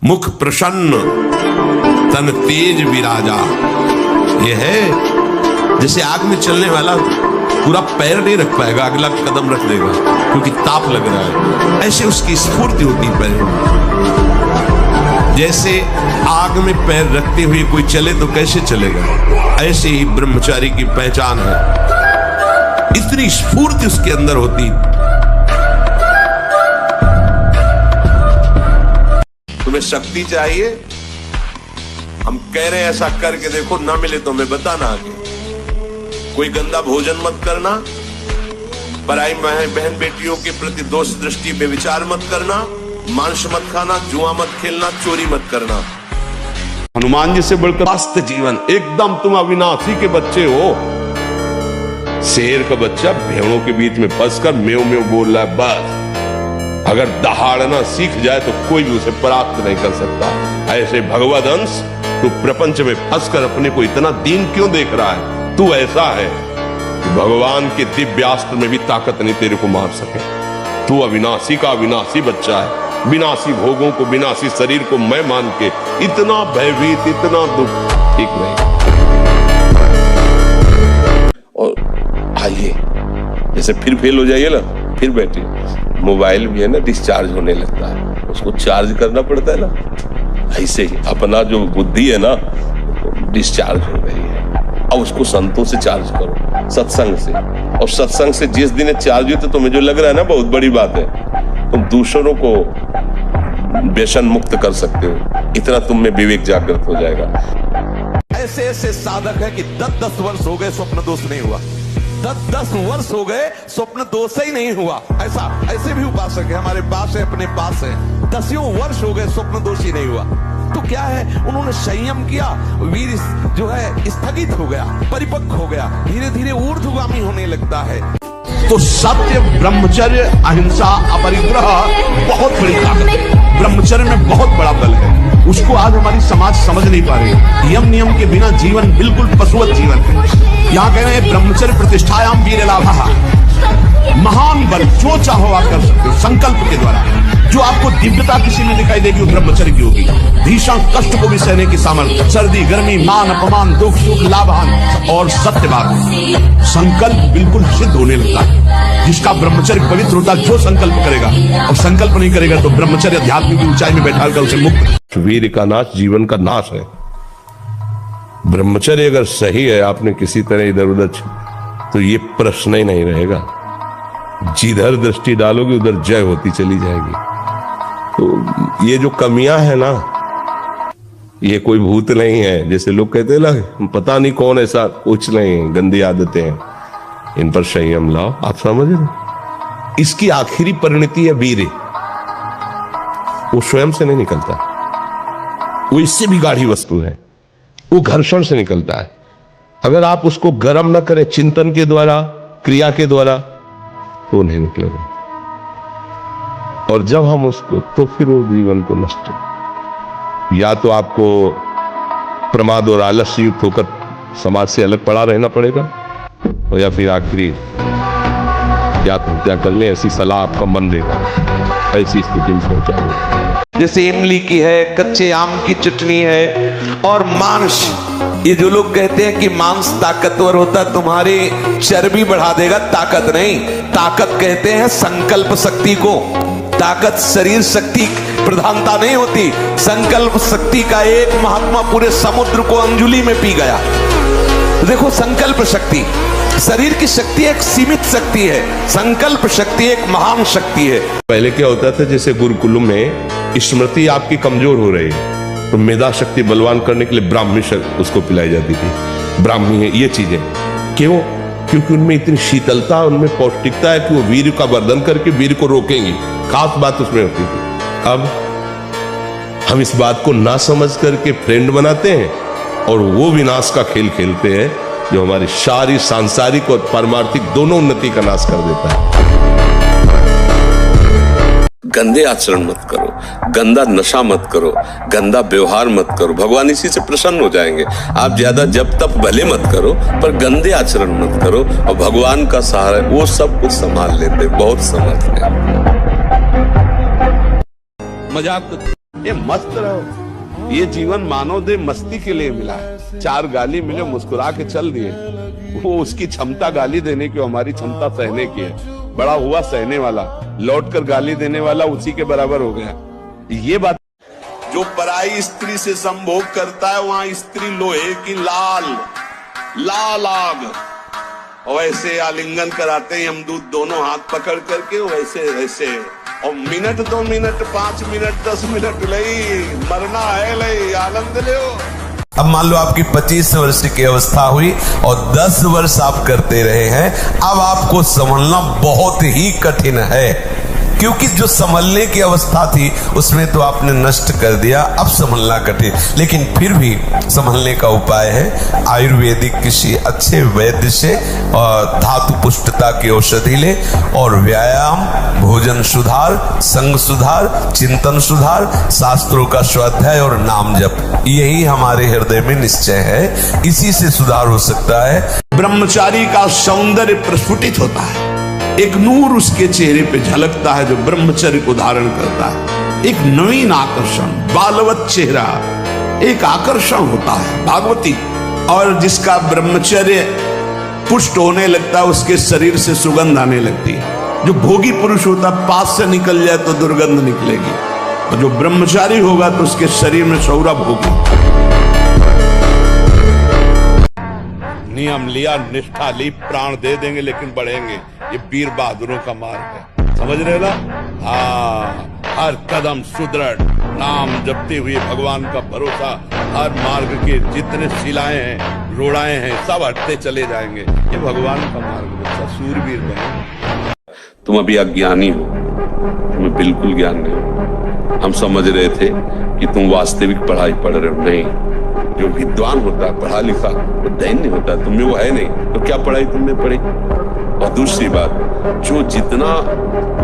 मुख प्रसन्न तन तेज विराजा। यह है जैसे आग में चलने वाला पूरा पैर नहीं रख पाएगा, अगला कदम रख देगा क्योंकि ताप लग रहा है। ऐसे उसकी स्फूर्ति होती पैर में। जैसे आग में पैर रखते हुए कोई चले तो कैसे चलेगा, ऐसे ही ब्रह्मचारी की पहचान है। इतनी स्फूर्ति उसके अंदर होती। तुम्हें शक्ति चाहिए, हम कह रहे हैं ऐसा करके देखो, ना मिले तो हमें बताना आगे। कोई गंदा भोजन मत करना, पराई बहन बेटियों के प्रति दोष दृष्टि पे विचार मत करना, मांस मत खाना, जुआ मत खेलना, चोरी मत करना। हनुमान जी से बढ़कर स्वास्थ्य जीवन, एकदम तुम अविनाशी के बच्चे हो। शेर का बच्चा भेड़ों के बीच में फंसकर मेव मेव बोल रहा है, बस अगर दहाड़ना सीख जाए तो कोई भी उसे परास्त नहीं कर सकता। ऐसे भगवद अंश तू प्रपंच में फंसकर अपने को इतना दीन क्यों देख रहा है? तू ऐसा है कि भगवान के दिव्यास्त्र में भी ताकत नहीं तेरे को मार सके। तू अविनाशी का अविनाशी बच्चा है, विनाशी भोगों को, विनाशी शरीर को मैं मान के इतना भयभीत, इतना दुख ठीक नहीं। और आइए, जैसे फिर फेल हो जाइए ना, फिर बैठिए। मोबाइल भी है ना, डिस्चार्ज होने लगता है, उसको चार्ज करना पड़ता है ना। ऐसे ही अपना जो बुद्धि है ना, डिस्चार्ज हो रही है, अब उसको संतों से चार्ज करो, सत्संग से। और सत्संग से जिस दिन चार्ज हुई तो तुम्हें जो लग रहा है ना बहुत बड़ी बात है, तुम दूसरों को व्यसन मुक्त कर सकते हो। इतना तुम में विवेक जागृत हो जाएगा। ऐसे ऐसे साधक है कि 10-10 वर्ष हो गए स्वप्न दोष नहीं हुआ, 10-10 वर्ष हो गए स्वप्न दोष ही नहीं हुआ। ऐसे भी उपासक है हमारे पास है, अपने पास है, 10 वर्ष हो गए स्वप्न दोष ही नहीं हुआ। तो क्या है, उन्होंने संयम किया, वीर जो है स्थगित हो गया, परिपक्व हो गया, धीरे धीरे ऊर्ध्वगामी होने लगता है। तो सत्य, ब्रह्मचर्य, अहिंसा, अपरिग्रह बहुत बड़ी ताकत है। ब्रह्मचर्य में बहुत बड़ा बल है, उसको आज हमारी समाज समझ नहीं पा रही। यम नियम के बिना जीवन बिल्कुल पशुवत जीवन है। यहाँ कह रहे हैं ब्रह्मचर्य प्रतिष्ठायाम वीर लाभः, महान बल जो चाहो आप कर सकते हो संकल्प के द्वारा। जो आपको दिव्यता किसी में दिखाई देगी वो ब्रह्मचर्य की होगी। भीषण कष्ट को भी सहने की सामर्थ्य, सर्दी गर्मी, मान अपमान, दुख सुख, लाभ हानि और सत्य बात, संकल्प बिल्कुल सिद्ध होने लगता है। जिसका ब्रह्मचर्य पवित्र होता है, जो संकल्प करेगा, और संकल्प नहीं करेगा तो ब्रह्मचर्य अध्यात्म की ऊंचाई में बैठा कर उसे मुक्त। वीर का नाश जीवन का नाश है। ब्रह्मचर्य अगर सही है, आपने किसी तरह इधर उधर तो ये प्रश्न ही नहीं रहेगा। जिधर दृष्टि डालोगे उधर जय होती चली जाएगी। तो ये जो कमियां है ना, ये कोई भूत नहीं है। जैसे लोग कहते हैं ना, पता नहीं कौन ऐसा, कुछ नहीं, गंदी आदतें हैं, इन पर संयम लाओ। आप समझ रहे, इसकी आखिरी परिणति है वीर। वो स्वयं से नहीं निकलता, वो इससे भी गाढ़ी वस्तु है, वो घर्षण से निकलता है। अगर आप उसको गर्म न करें चिंतन के द्वारा, क्रिया के द्वारा, तो नहीं निकलेगा। और जब हम उसको, तो फिर वो जीवन को नष्ट, या तो आपको प्रमाद और आलस्य युक्त होकर समाज से अलग पड़ा रहना पड़ेगा, और या फिर आखिरी आत्महत्या कर ले, ऐसी सलाह आपका मन देगा, ऐसी स्थिति में पहुंचाएगा। जैसे इमली की है, कच्चे आम की चटनी है, और मांस। ये जो लोग कहते हैं कि मांस ताकतवर होता है, तुम्हारी चर्बी बढ़ा देगा, ताकत नहीं। ताकत कहते हैं संकल्प शक्ति को। ताकत शरीर शक्ति प्रधानता नहीं होती। संकल्प शक्ति का एक महात्मा पूरे समुद्र को अंजुलि में पी गया। देखो, संकल्प शक्ति, शरीर की शक्ति एक सीमित शक्ति है, संकल्प शक्ति एक महान शक्ति है। पहले क्या होता था, जैसे गुरुकुल में स्मृति आपकी कमजोर हो रही है तो मेधा शक्ति बलवान करने के लिए ब्राह्मी उसको पिलाई जाती थी। ब्राह्मी है ये चीजें, क्यों? क्योंकि उनमें इतनी शीतलता, उनमें पौष्टिकता है कि वो वीर का वर्धन करके वीर को रोकेंगी। खास बात उसमें होती थी। अब हम इस बात को ना समझ करके फ्रेंड बनाते हैं और वो विनाश का खेल खेलते हैं जो हमारी शारीरिक, सांसारिक और पारमार्थिक दोनों उन्नति का नाश कर देता है। गंदे आचरण मत करो, गंदा नशा मत करो, गंदा व्यवहार मत करो। भगवान इसी से प्रसन्न हो जाएंगे। आप ज्यादा जब तक भले मत करो, पर गंदे आचरण मत करो, और भगवान का सहारा वो सब कुछ संभाल लेते, बहुत समर्थ है। मजाक ये मस्त रहो। ये जीवन मानव देह मस्ती के लिए मिला है। 4 गाली मिले, मुस्कुरा के चल दिए। वो उसकी क्षमता गाली देने की, हमारी क्षमता सहने की है। बड़ा हुआ सहने वाला, लौट कर गाली देने वाला उसी के बराबर हो गया। ये बात, जो पराई स्त्री से संभोग करता है वहां स्त्री लोहे की लाल आग, वैसे आलिंगन कराते हैं यमदूत दोनों हाथ पकड़ करके, वैसे और मिनट 2 मिनट 5 मिनट 10 मिनट लई मरना है, लई आनंद ले। अब मान लो आपकी 25 वर्ष की अवस्था हुई और 10 वर्ष आप करते रहे हैं, अब आपको संभलना बहुत ही कठिन है, क्योंकि जो संभलने की अवस्था थी उसमें तो आपने नष्ट कर दिया, अब संभलना कठिन। लेकिन फिर भी संभलने का उपाय है, आयुर्वेदिक किसी अच्छे वैद्य से और धातु पुष्टता की औषधि ले, और व्यायाम, भोजन सुधार, संग सुधार, चिंतन सुधार, शास्त्रों का स्वाध्याय और नाम जप, यही हमारे हृदय में निश्चय है, इसी से सुधार हो सकता है। ब्रह्मचारी का सौंदर्य प्रस्फुटित होता है, एक नूर उसके चेहरे पे झलकता है जो ब्रह्मचर्य को धारण करता है। एक नवीन आकर्षण, बालवत चेहरा, एक आकर्षण होता है भागवती। और जिसका ब्रह्मचर्य पुष्ट होने लगता है उसके शरीर से सुगंध आने लगती है। जो भोगी पुरुष होता है पास से निकल जाए तो दुर्गंध निकलेगी, और जो ब्रह्मचारी होगा तो उसके शरीर में सौरभ होगी। नियम लिया, निष्ठा ली, प्राण दे देंगे लेकिन बढ़ेंगे। ये वीर बहादुरों का मार्ग है, समझ रहे ना? हाँ, हर कदम सुदृढ़, नाम जपते हुए भगवान का भरोसा, हर मार्ग के जितने शिलाएं हैं, रोड़ाएं हैं, सब हटते चले जाएंगे। ये भगवान का मार्ग है, सूरवीर बने। तुम अभी अज्ञानी हो, तुम्हें बिल्कुल ज्ञान नहीं हो। हम समझ रहे थे कि तुम वास्तविक पढ़ाई पढ़ रहे हो, नहीं। जो विद्वान होता है, पढ़ा लिखा, वो दैन्य होता है, तुमने वो है नहीं, तो क्या पढ़ाई तुमने पढ़ी? और दूसरी बात, जो जितना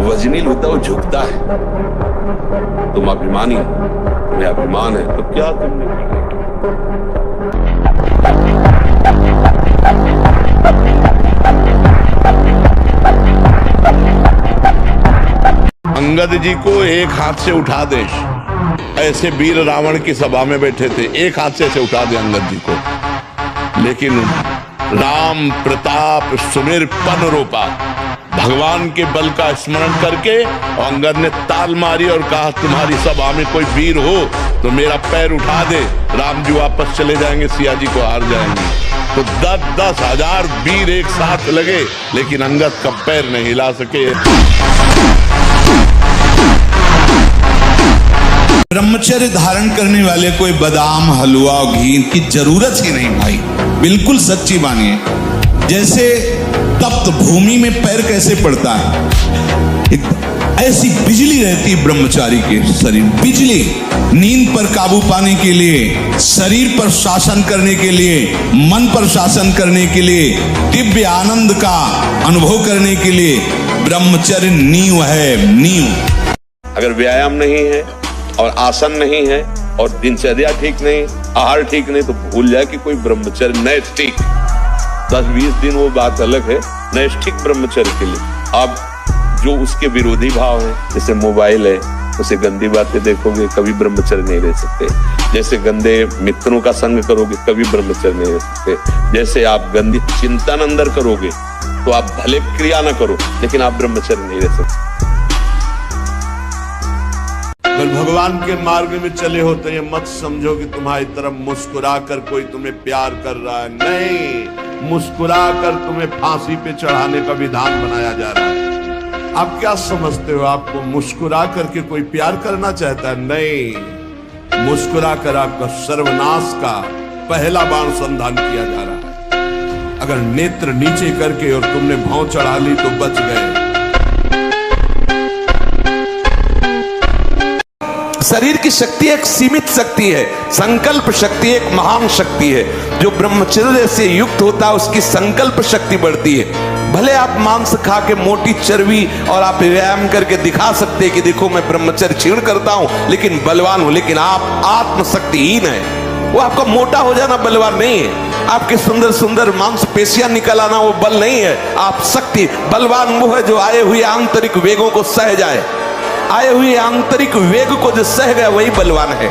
वजनील होता है वो झुकता है। तुम अभिमानी हो, तुम्हें अभिमान है, तो क्या तुमने पढ़ाई की? अंगद जी को एक हाथ से उठा दे, ऐसे वीर रावण की सभा में बैठे थे, एक हाथ से ऐसे उठा दे अंगद जी को, लेकिन राम प्रताप सुमेर पन रोपा, भगवान के बल का स्मरण करके अंगद ने ताल मारी और कहा तुम्हारी सभा में कोई वीर हो तो मेरा पैर उठा दे, राम जी वापस चले जाएंगे, सिया जी को हार जाएंगे। तो 10-10 हजार वीर एक साथ लगे, लेकिन अंगद का पैर नहीं हिला सके। ब्रह्मचर्य धारण करने वाले कोई बादाम, हलवा और घी की जरूरत ही नहीं भाई, बिल्कुल सच्ची मानिए। जैसे तप्त भूमि में पैर कैसे पड़ता है, ऐसी बिजली रहती है ब्रह्मचारी के शरीर। बिजली नींद पर काबू पाने के लिए, शरीर पर शासन करने के लिए, मन पर शासन करने के लिए, दिव्य आनंद का अनुभव करने के लिए ब्रह्मचर्य नींव है, नींव। अगर व्यायाम नहीं है और आसन नहीं है और दिनचर्या ठीक नहीं, आहार ठीक नहीं, तो भूल जाए कि कोई ब्रह्मचर्य नैष्ठिक 10-20 दिन वो बात अलग है, नैष्ठिक ब्रह्मचर्य के लिए। अब जो उसके विरोधी भाव है, जैसे मोबाइल है, उसे गंदी बातें देखोगे, कभी ब्रह्मचर्य नहीं रह सकते। जैसे गंदे मित्रों का संग करोगे, कभी ब्रह्मचर्य नहीं रह सकते। जैसे आप गंदी चिंतन अंदर करोगे तो आप भले क्रिया ना करो, लेकिन आप ब्रह्मचर्य नहीं रह सकते। अगर भगवान के मार्ग में चले हो तो ये मत समझो कि तुम्हारी तरफ मुस्कुरा कर कोई तुम्हें प्यार कर रहा है, नहीं। मुस्कुरा कर तुम्हें फांसी पे चढ़ाने का विधान बनाया जा रहा है। आप क्या समझते हो, आपको मुस्कुरा करके कोई प्यार करना चाहता है? नहीं, मुस्कुरा कर आपका सर्वनाश का पहला बाण संधान किया जा रहा है। अगर नेत्र नीचे करके और तुमने भौं चढ़ा ली तो बच गए। शरीर की शक्ति एक सीमित शक्ति है, संकल्प शक्ति एक महान शक्ति है। जो ब्रह्मचर्य से युक्त होता है उसकी संकल्प शक्ति बढ़ती है। भले आप मांस खा के मोटी चर्बी और आप व्यायाम करके दिखा सकते हैं कि देखो मैं ब्रह्मचर्य क्षीण करता हूं लेकिन बलवान हूं, लेकिन आप आत्मशक्तिहीन है। वो आपका मोटा हो जाना बलवान नहीं है, आपके सुंदर सुंदर मांसपेशियां निकल आना वो बल नहीं है। आप शक्ति, बलवान वो है जो आए हुए आंतरिक वेगों को सह जाए। आए हुए आंतरिक वेग को जो सह गया वही बलवान है।